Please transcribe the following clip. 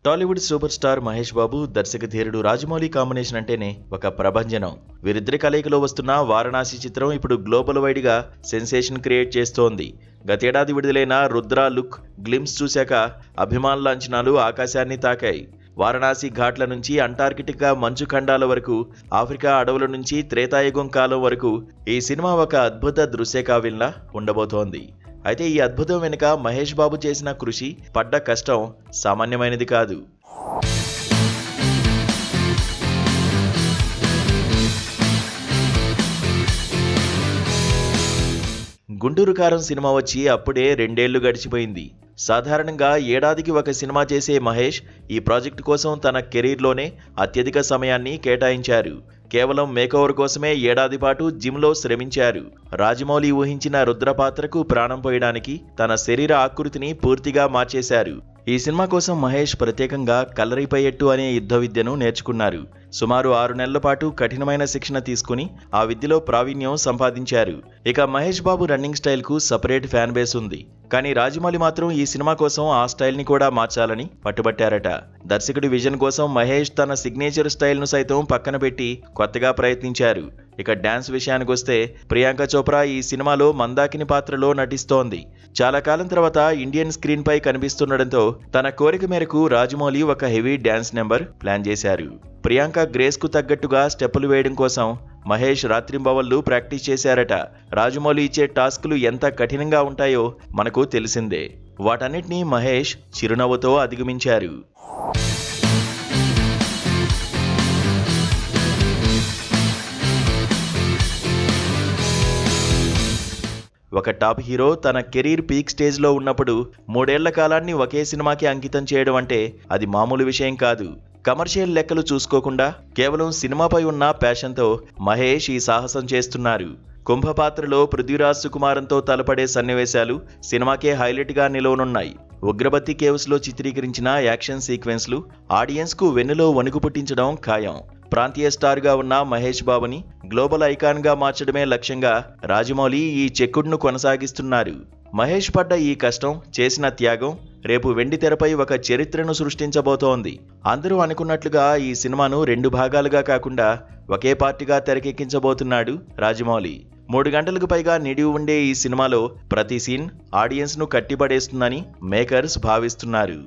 Tollywood super star Mahesh Babu, దర్శక ధీరుడు Rajamouli combination అంటేనే ఒక ప్రభంజనం. వీరిద్దరి కలయికలో వస్తున్న వారణాసి చిత్రం ఇప్పుడు గ్లోబల్ వైడ్ గా సెన్సేషన్ క్రియేట్ చేస్తోంది. గతేడాది విడుదలైన రుద్ర లుక్ గ్లిమ్స్ చూశాక అభిమానుల అంచనాలు ఆకాశాన్ని తాకాయి. వారణాసి ఘాట్ల నుంచి అంటార్కిటికా మంచు ఖండాల వరకు, ఆఫ్రికా అడవుల నుంచి త్రేతాయుగం కాలం వరకు ఈ సినిమా ఒక అద్భుత దృశ్యకావ్యంలా ఉండబోతోంది. అయితే ఈ అద్భుతం వెనుక మహేష్ బాబు చేసిన కృషి, పడ్డ కష్టం సామాన్యమైనది కాదు. గుంటూరు కారం సినిమా వచ్చి అప్పుడే 2 ఏళ్లు గడిచిపోయింది. సాధారణంగా ఏడాదికి ఒక సినిమా చేసే మహేష్ ఈ ప్రాజెక్టు కోసం తన కెరీర్లోనే అత్యధిక సమయాన్ని కేటాయించారు. కేవలం మేకోవర్ కోసమే ఏడాది పాటు జిమ్లో శ్రమించారు. రాజమౌళి ఊహించిన రుద్ర పాత్రకు ప్రాణం పోయడానికి తన శరీర ఆకృతిని పూర్తిగా మార్చేశారు. ఈ సినిమా కోసం మహేష్ ప్రత్యేకంగా కలరిపయట్టు అనే యుద్ధ విద్యను నేర్చుకున్నారు. సుమారు 6 నెలల పాటు కఠినమైన శిక్షణ తీసుకుని ఆ విద్యలో ప్రావీణ్యం సంపాదించారు. ఇక Mahesh Babu running స్టైల్కు separate fan base ఉంది. కానీ రాజమౌళి మాత్రం ఈ సినిమా కోసం ఆ స్టైల్ని కూడా మార్చాలని పట్టుబట్టారట. దర్శకుడి విజన్ కోసం మహేష్ తన సిగ్నేచర్ స్టైల్ను సైతం పక్కన పెట్టి కొత్తగా ప్రయత్నించారు. ఇక డాన్స్ విషయానికొస్తే ప్రియాంక చోప్రా ఈ సినిమాలో మందాకిని పాత్రలో నటిస్తోంది. చాలా కాలం తర్వాత ఇండియన్ స్క్రీన్ పై కనిపిస్తుండటంతో తన కోరిక మేరకు రాజమౌళి ఒక హెవీ డాన్స్ నెంబర్ ప్లాన్ చేశారు. ప్రియాంక గ్రేస్ కు తగ్గట్టుగా స్టెప్పులు వేయడం కోసం మహేష్ రాత్రింబవళ్లు ప్రాక్టీస్ చేశారట. రాజమౌళి ఇచ్చే టాస్కులు ఎంత కఠినంగా ఉంటాయో మనకు తెలిసిందే. వాటన్నిటినీ మహేష్ చిరునవ్వుతో అధిగమించారు. ఒక టాప్ హీరో తన కెరీర్ పీక్ స్టేజ్లో ఉన్నప్పుడు 3 ఏళ్ల కాలాన్ని ఒకే సినిమాకి అంకితం చేయడం అంటే అది మామూలు విషయం కాదు. కమర్షియల్ లెక్కలు చూసుకోకుండా కేవలం సినిమాపై ఉన్న ప్యాషన్తో మహేష్ ఈ సాహసం చేస్తున్నారు. కుంభపాత్రలో పృథ్వీరాజ్ సుకుమారంతో తలపడే సన్నివేశాలు సినిమాకే హైలైట్గా నిలవనున్నాయి. ఉగ్రబత్తి కేవ్స్లో చిత్రీకరించిన యాక్షన్ సీక్వెన్స్లు ఆడియన్స్కు వెన్నులో వణుకు పుట్టించడం ఖాయం. ప్రాంతీయ స్టార్గా ఉన్న మహేష్ బాబుని గ్లోబల్ ఐకాన్గా మార్చడమే లక్ష్యంగా రాజమౌళి ఈ చెక్కుడును కొనసాగిస్తున్నారు. మహేష్ పడ్డ ఈ కష్టం, చేసిన త్యాగం రేపు వెండి తెరపై ఒక చరిత్రను సృష్టించబోతోంది. అందరూ అనుకున్నట్లుగా ఈ సినిమాను 2 భాగాలుగా కాకుండా ఒకే పార్టీగా తెరకెక్కించబోతున్నాడు రాజమౌళి. 3 గంటలకు పైగా నిడివి ఉండే ఈ సినిమాలో ప్రతి సీన్ ఆడియన్స్ను కట్టిపడేస్తుందని మేకర్స్ భావిస్తున్నారు.